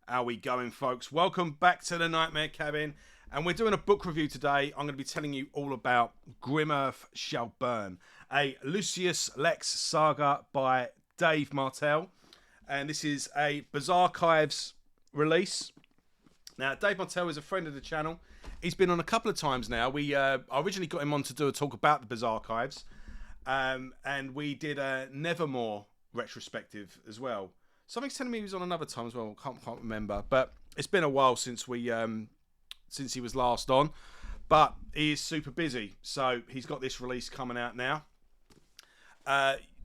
How we going, folks? Welcome back to the Nightmare Cabin, and we're doing a book review today. I'm going to be telling you all about Grimurth Shall Burn, a Lucius Lex saga by Dave Martel, and this is a Bizarchives release. Now, Dave Martel is a friend of the channel. He's been on a couple of times now. I originally got him on to do a talk about the Bizarchives, and we did a Nevermore retrospective as well. Something's telling me he was on another time as well. Can't remember, but it's been a while since since he was last on. But he is super busy, so he's got this release coming out now.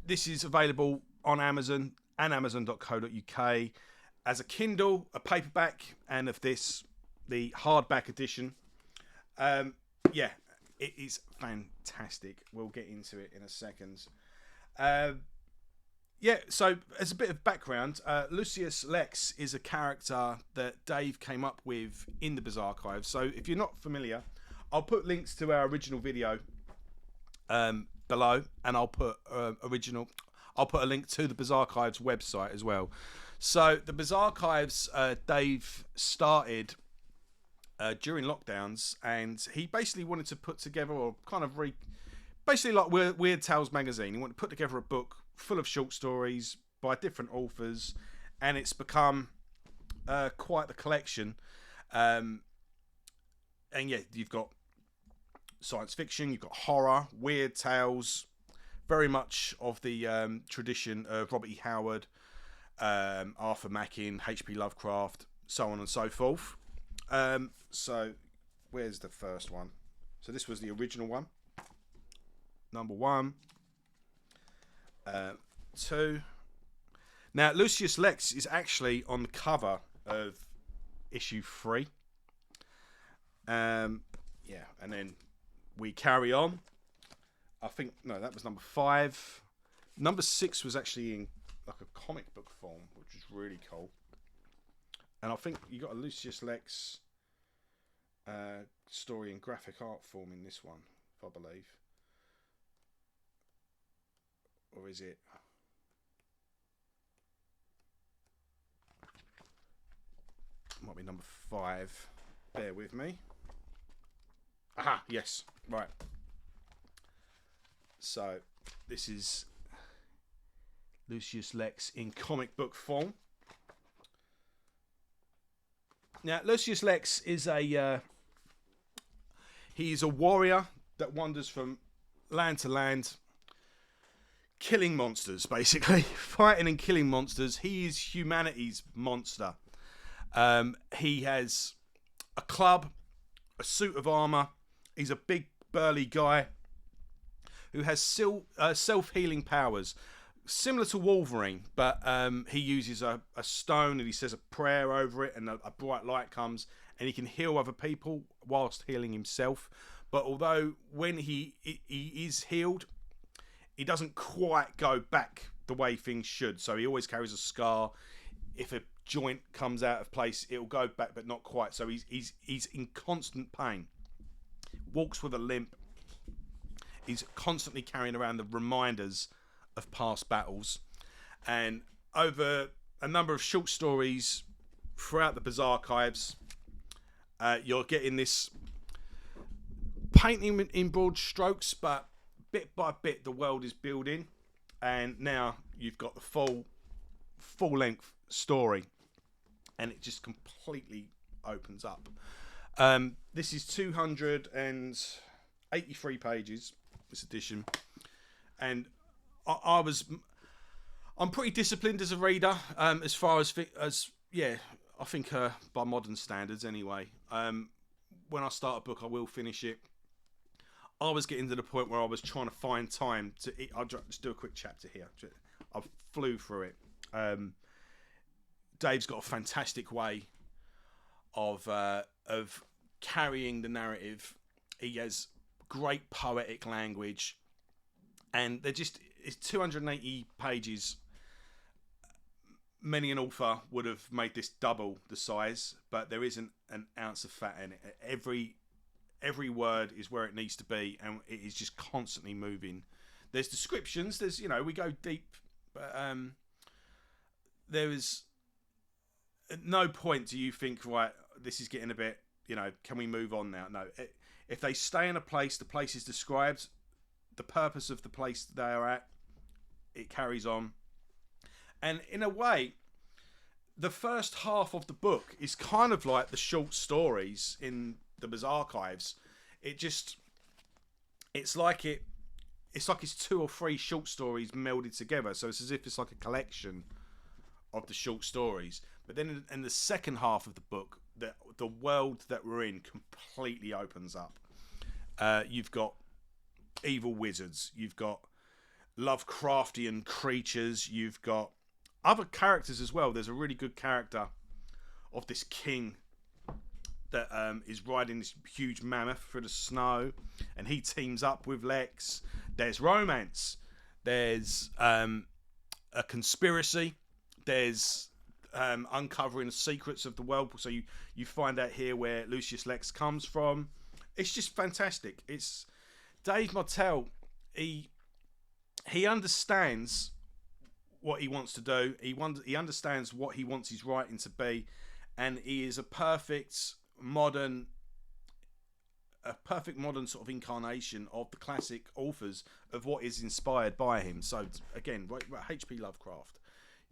This is available on Amazon and Amazon.co.uk as a Kindle, a paperback, and of this, the hardback edition. Yeah, it is fantastic. We'll get into it in a second. Yeah, so as a bit of background, Lucius Lex is a character that Dave came up with in the Bizarchives. So if you're not familiar, I'll put links to our original video below, and I'll put a link to the Bizarchives website as well. So the Bizarchives, Dave started during lockdowns, and he basically wanted to put together, or kind of basically like Weird Tales magazine. He wanted to put together a book full of short stories by different authors, and it's become quite the collection. And yeah, you've got science fiction, you've got horror, weird tales, very much of the tradition of Robert E. Howard, Arthur Mackin, H.P. Lovecraft, so on and so forth. So where's the first one? So this was the original one, number 1. 2. Now, Lucius Lex is actually on the cover of issue 3. Yeah, and then we carry on. I think, no, that was number 5. Number 6 was actually in like a comic book form, which is really cool. And I think you got a Lucius Lex story in graphic art form in this one, if I believe. Or is it? Might be number 5. Bear with me. Aha, yes. Right. So, this is Lucius Lex in comic book form. Now, Lucius Lex is he's a warrior that wanders from land to land, killing monsters, basically. Fighting and killing monsters. He is humanity's monster. He has a club, a suit of armour. He's a big, burly guy who has self-healing powers, similar to Wolverine, but he uses a stone, and he says a prayer over it, and a bright light comes, and he can heal other people whilst healing himself. But although when he is healed, he doesn't quite go back the way things should. So he always carries a scar. If a joint comes out of place, it'll go back, but not quite. So he's in constant pain. Walks with a limp. He's constantly carrying around the reminders of past battles. And over a number of short stories throughout the Bizarchives, you're getting this painting in broad strokes, but bit by bit the world is building, and now you've got the full length story, and it just completely opens up. This is 283 pages, this edition, and I'm pretty disciplined as a reader, as far as yeah, I think by modern standards anyway. When I start a book, I will finish it. I was getting to the point where I was trying to find time to eat. I'll just do a quick chapter here. I flew through it. Dave's got a fantastic way of carrying the narrative. He has great poetic language, and it's 280 pages. Many an author would have made this double the size, but there isn't an ounce of fat in it. Every word is where it needs to be, and it is just constantly moving. There's descriptions. There's, we go deep, but there is At no point do you think, right, this is getting a bit, can we move on now? No. If they stay in a place, the place is described, the purpose of the place they are at, it carries on. And in a way, the first half of the book is kind of like the short stories in the Bizarchives. It just, it's like it's two or three short stories melded together. So it's as if it's like a collection of the short stories. But then in the second half of the book, the world that we're in completely opens up. You've got evil wizards. You've got Lovecraftian creatures. You've got other characters as well. There's a really good character of this king that is riding this huge mammoth through the snow, and he teams up with Lex. There's romance. There's a conspiracy. There's uncovering the secrets of the world. So you find out here where Lucius Lex comes from. It's just fantastic. It's Dave Martel. He understands what he wants to do. He understands what he wants his writing to be, and he is a perfect modern sort of incarnation of the classic authors of what is inspired by him. So again, H.P. Lovecraft.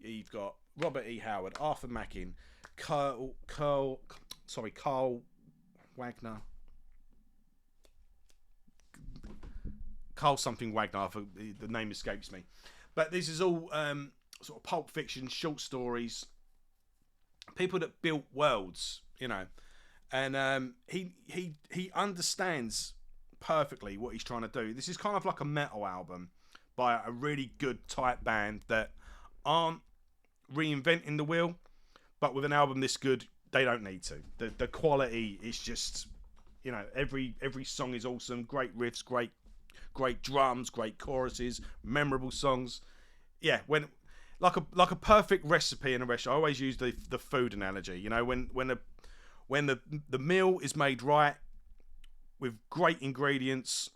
You've got Robert E. Howard, Arthur Mackin, Carl Wagner. Carl something Wagner, the name escapes me. But this is all sort of pulp fiction, short stories, people that built worlds, and he understands perfectly what he's trying to do. This is kind of like a metal album by a really good tight band that aren't reinventing the wheel, but with an album this good, they don't need to. The quality is just, every song is awesome. Great riffs, great drums, great choruses, memorable songs. Yeah, when like a perfect recipe in a restaurant. I always use the food analogy. When the meal is made right, with great ingredients,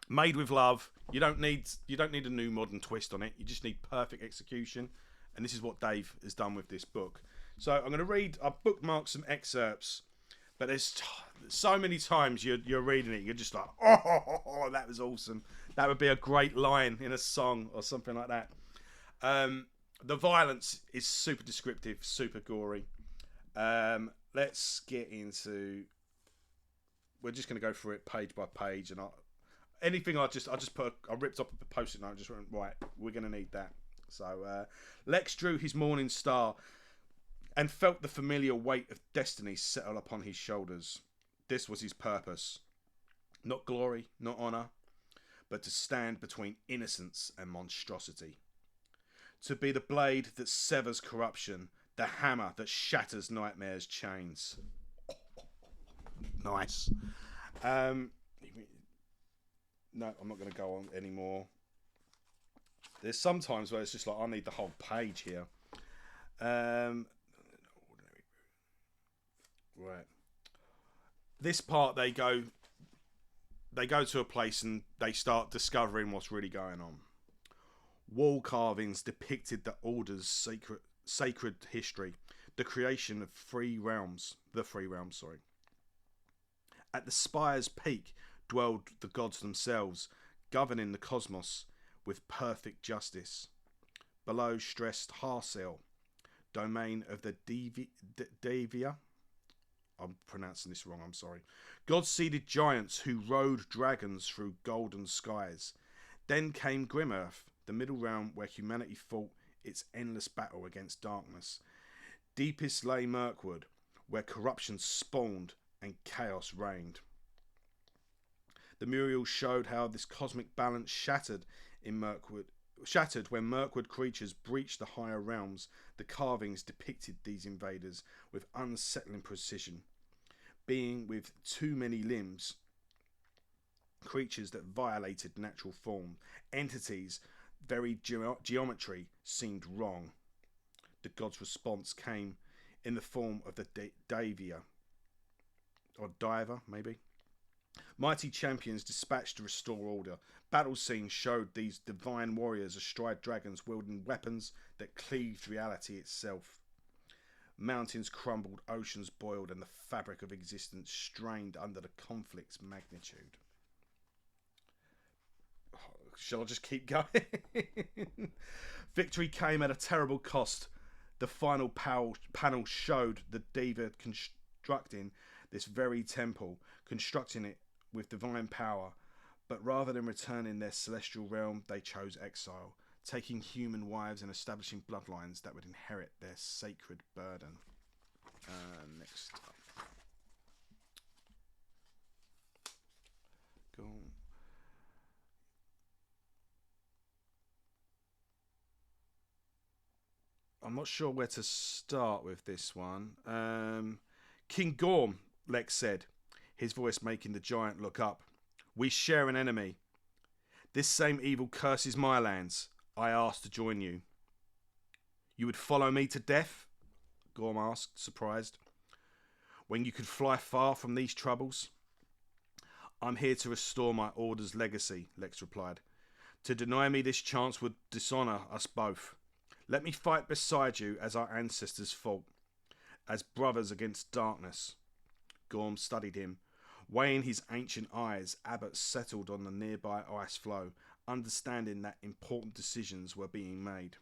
made with love, you don't need a new modern twist on it. You just need perfect execution, and this is what Dave has done with this book. So I'm going to read. I bookmarked some excerpts, but there's so many times you're reading it, you're just like, oh, that was awesome. That would be a great line in a song or something like that. The violence is super descriptive, super gory. Let's get into. We're just going to go through it page by page, and I ripped up a post-it note and just went, right, we're going to need that. So Lex drew his morning star and felt the familiar weight of destiny settle upon his shoulders. This was his purpose. Not glory, not honour, but to stand between innocence and monstrosity. To be the blade that severs corruption, the hammer that shatters nightmares' chains. Nice. No, I'm not going to go on anymore. There's some times where it's just like, I need the whole page here. Right. This part, they go to a place and they start discovering what's really going on. Wall carvings depicted the Order's sacred history, the creation of the three realms. At the spire's peak dwelled the gods themselves, governing the cosmos with perfect justice. Below stressed Harsel, domain of the Devia. I'm pronouncing this wrong, I'm sorry. God-seeded giants who rode dragons through golden skies. Then came Grimurth, the middle realm where humanity fought its endless battle against darkness. Deepest lay Mirkwood, where corruption spawned and chaos reigned. The Muriel showed how this cosmic balance shattered when Mirkwood creatures breached the higher realms. The carvings depicted these invaders with unsettling precision, being with too many limbs, creatures that violated natural form, entities very geometry seemed wrong. The god's response came in the form of the Davia, or Diver, maybe. Mighty champions dispatched to restore order. Battle scenes showed these divine warriors astride dragons wielding weapons that cleaved reality itself. Mountains crumbled, oceans boiled, and the fabric of existence strained under the conflict's magnitude. Shall I just keep going? Victory came at a terrible cost. The final panel showed the Deva constructing this very temple, constructing it with divine power. But rather than returning their celestial realm, they chose exile, taking human wives and establishing bloodlines that would inherit their sacred burden. Next up. Go on. I'm not sure where to start with this one. King Gorm, Lex said, his voice making the giant look up. We share an enemy. This same evil curses my lands. I asked to join you. You would follow me to death? Gorm asked, surprised. When you could fly far from these troubles? I'm here to restore my order's legacy, Lex replied. To deny me this chance would dishonour us both. Let me fight beside you as our ancestors fought, as brothers against darkness. Gorm studied him. Weighing his ancient eyes, Abbott settled on the nearby ice floe, understanding that important decisions were being made.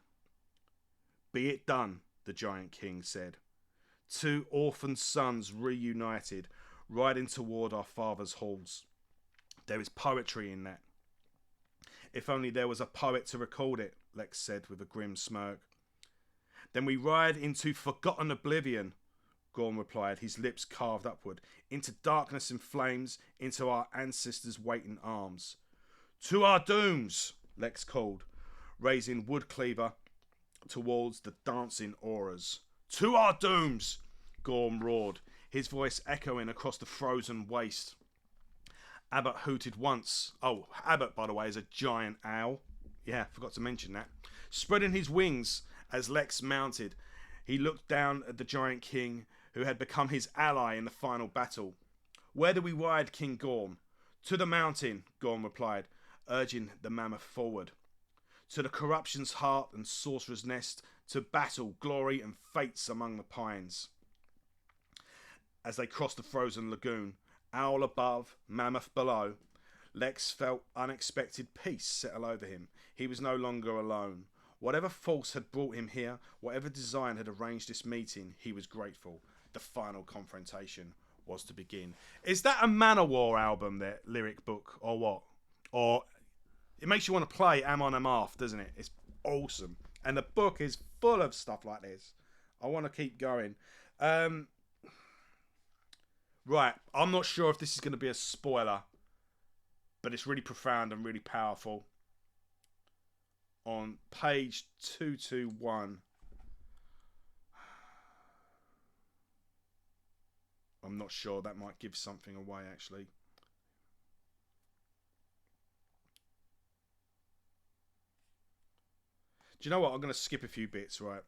Be it done, the Giant King said. 2 orphan sons reunited, riding toward our father's halls. There is poetry in that. If only there was a poet to record it, Lex said with a grim smirk. Then we ride into forgotten oblivion, Gorm replied, his lips carved upward, into darkness and flames, into our ancestors' waiting arms. To our dooms, Lex called, raising wood cleaver towards the dancing auras. To our dooms, Gorm roared, his voice echoing across the frozen waste. Abbott hooted once. Oh, Abbott, by the way, is a giant owl. Yeah, forgot to mention that. Spreading his wings as Lex mounted, he looked down at the Giant King, who had become his ally in the final battle. Where do we ride, King Gorm? To the mountain, Gorm replied, urging the mammoth forward. To the corruption's heart and sorcerer's nest, to battle, glory and fates among the pines. As they crossed the frozen lagoon, owl above, mammoth below, Lex felt unexpected peace settle over him. He was no longer alone. Whatever force had brought him here, whatever design had arranged this meeting, he was grateful. The final confrontation was to begin. Is that a Manowar album, that lyric book, or what? Or it makes you want to play Am On Am Off, doesn't it? It's awesome. And the book is full of stuff like this. I want to keep going. Right, I'm not sure if this is going to be a spoiler, but it's really profound and really powerful. On page 221, I'm not sure, that might give something away actually. Do you know what? I'm going to skip a few bits, right?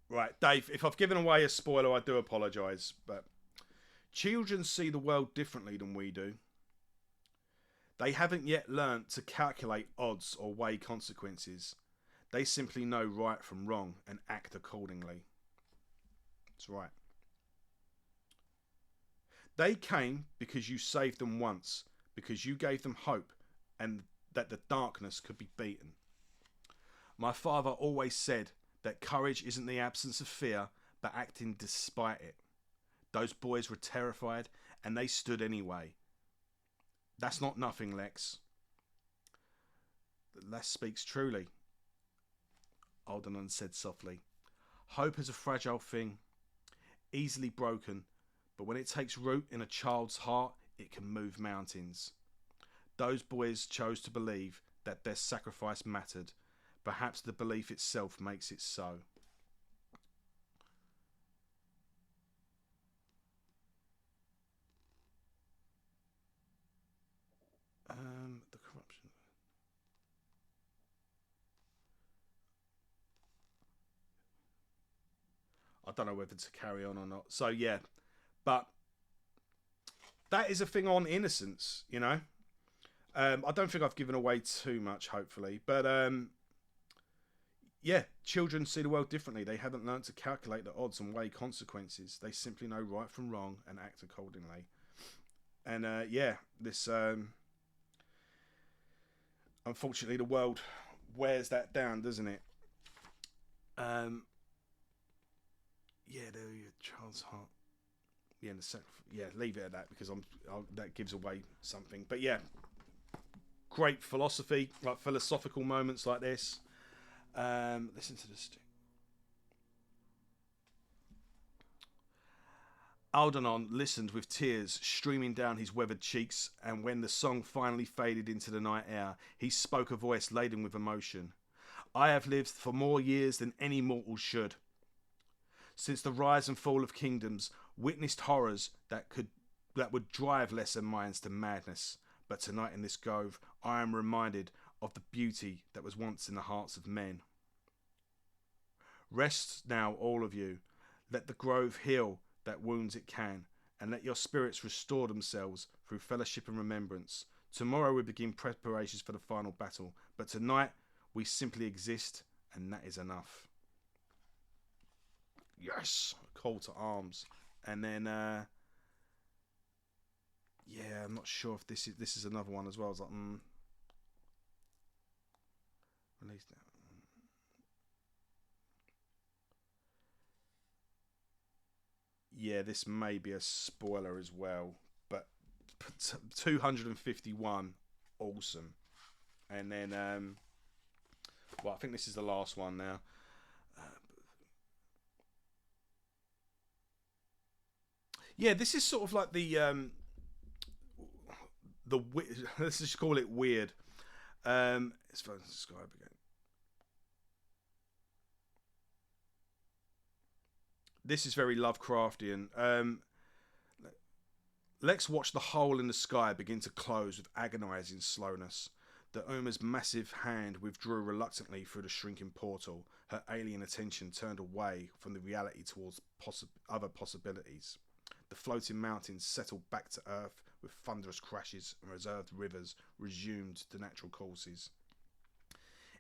Right, Dave, if I've given away a spoiler, I do apologise, but children see the world differently than we do. They haven't yet learnt to calculate odds or weigh consequences. They simply know right from wrong and act accordingly. That's right. They came because you saved them once, because you gave them hope and that the darkness could be beaten. My father always said that courage isn't the absence of fear, but acting despite it. Those boys were terrified, and they stood anyway. That's not nothing, Lex. Les speaks truly, Aldernon said softly. Hope is a fragile thing, easily broken, but when it takes root in a child's heart, it can move mountains. Those boys chose to believe that their sacrifice mattered. Perhaps the belief itself makes it so. The corruption. I don't know whether to carry on or not. So yeah, but that is a thing on innocence, you know. I don't think I've given away too much, hopefully, but yeah, children see the world differently. They haven't learned to calculate the odds and weigh consequences. They simply know right from wrong and act accordingly. And yeah, this unfortunately the world wears that down, doesn't it? Yeah, there you Charles Hart. Yeah, yeah, leave it at that because that gives away something. But yeah, great philosophy, like philosophical moments like this. Listen to this. Algernon listened with tears streaming down his weathered cheeks, and when the song finally faded into the night air, he spoke a voice laden with emotion. I have lived for more years than any mortal should. Since the rise and fall of kingdoms, witnessed horrors that would drive lesser minds to madness. But tonight in this grove, I am reminded of the beauty that was once in the hearts of men. Rest now, all of you. Let the grove heal that wounds it can, and let your spirits restore themselves through fellowship and remembrance. Tomorrow we begin preparations for the final battle, but tonight we simply exist, and that is enough. Yes, call to arms. And then yeah, I'm not sure if this is another one as well. I was like, release that. Yeah, this may be a spoiler as well, but 251, awesome. And then well, I think this is the last one now. Yeah, this is sort of like the let's just call it weird. It's fun to describe again. This is very Lovecraftian. Lex watched the hole in the sky begin to close with agonizing slowness. The Uma's massive hand withdrew reluctantly through the shrinking portal, her alien attention turned away from the reality towards other possibilities. The floating mountains settled back to earth with thunderous crashes, and reserved rivers resumed the natural courses.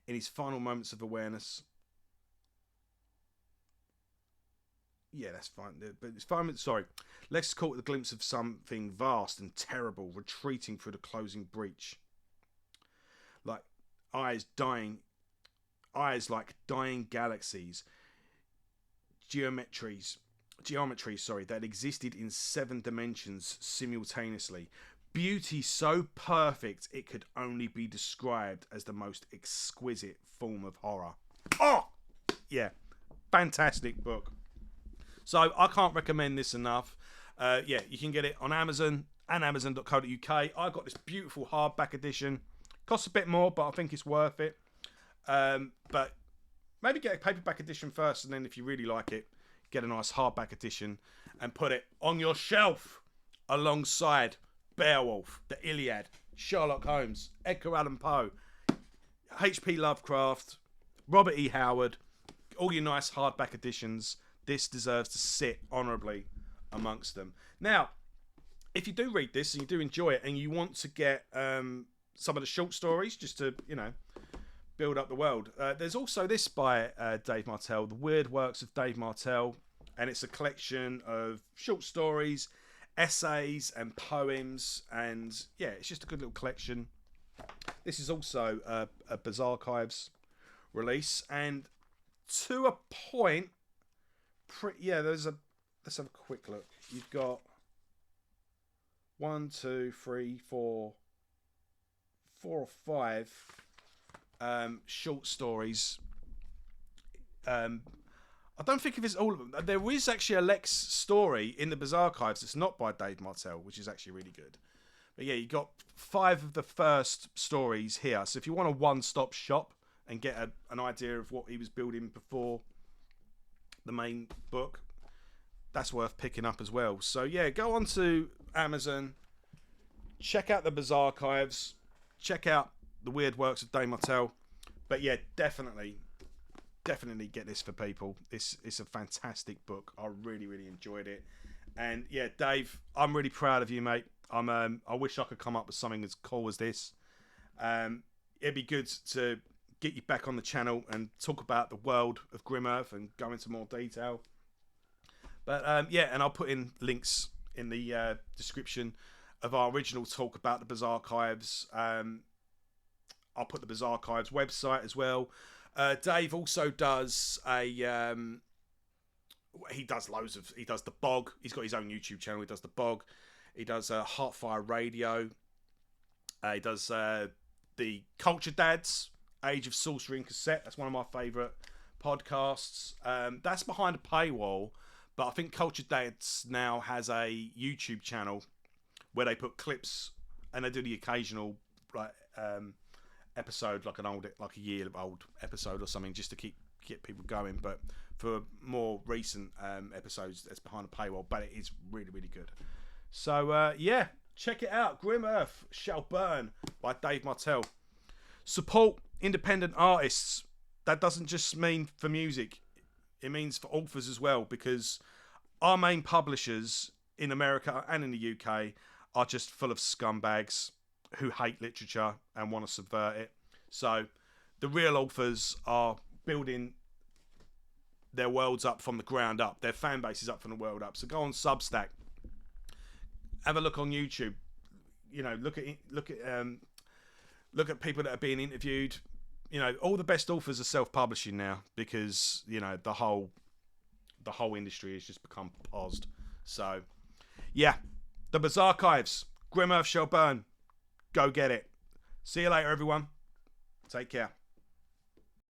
In his final moments of awareness, yeah, that's fine. But it's fine. Sorry, Lex caught the glimpse of something vast and terrible retreating through the closing breach, like eyes like dying galaxies, geometries, that existed in 7 dimensions simultaneously. Beauty so perfect it could only be described as the most exquisite form of horror. Oh, yeah, fantastic book. So I can't recommend this enough. Yeah, you can get it on Amazon and Amazon.co.uk. I got this beautiful hardback edition. Costs a bit more, but I think it's worth it. But maybe get a paperback edition first, and then if you really like it, get a nice hardback edition and put it on your shelf alongside Beowulf, the Iliad, Sherlock Holmes, Edgar Allan Poe, H.P. Lovecraft, Robert E. Howard, all your nice hardback editions. This deserves to sit honourably amongst them. Now, if you do read this and you do enjoy it and you want to get some of the short stories just to, build up the world, there's also this by Dave Martel, The Weird Works of Dave Martel, and it's a collection of short stories, essays and poems, and yeah, it's just a good little collection. This is also a Bizarchives release, and to a point, let's have a quick look. You've got 4 or 5 short stories. I don't think if it's all of them. There is actually a Lex story in the Bizarchives that's not by Dave Martel, which is actually really good. But yeah, you got 5 of the first stories here. So if you want a one-stop shop and get an idea of what he was building before the main book, that's worth picking up as well. So yeah, go on to Amazon, check out the Bizarchives, check out The Weird Works of Dave Martel. But yeah, definitely get this for people. It's a fantastic book. I really, really enjoyed it. And yeah, Dave, I'm really proud of you, mate. I wish I could come up with something as cool as this. It'd be good to get you back on the channel and talk about the world of Grimurth and go into more detail. But yeah, and I'll put in links in the description of our original talk about the Bizarchives. I'll put the Bizarchives website as well. Dave also does he does the Bog. He's got his own YouTube channel. He does the Bog. He does Heartfire Radio. He does the Culture Dads, Age of Sorcery and Cassette. That's one of my favourite podcasts. That's behind a paywall, but I think Culture Dads now has a YouTube channel where they put clips and they do the occasional episode, like a year old episode or something, just to get people going. But for more recent episodes, that's behind a paywall, but it is really, really good. So yeah, check it out. Grimurth Shall Burn by Dave Martel. Support independent artists. That doesn't just mean for music, it means for authors as well, because our main publishers in America and in the UK are just full of scumbags who hate literature and want to subvert it. So the real authors are building their worlds up from the ground up, their fan bases up from the world up. So go on Substack, have a look on YouTube, you know, look at people that are being interviewed. You know, all the best authors are self-publishing now because, you know, the whole industry has just become paused. So yeah, the Bizarchives, Grimurth Shall Burn. Go get it. See you later, everyone. Take care.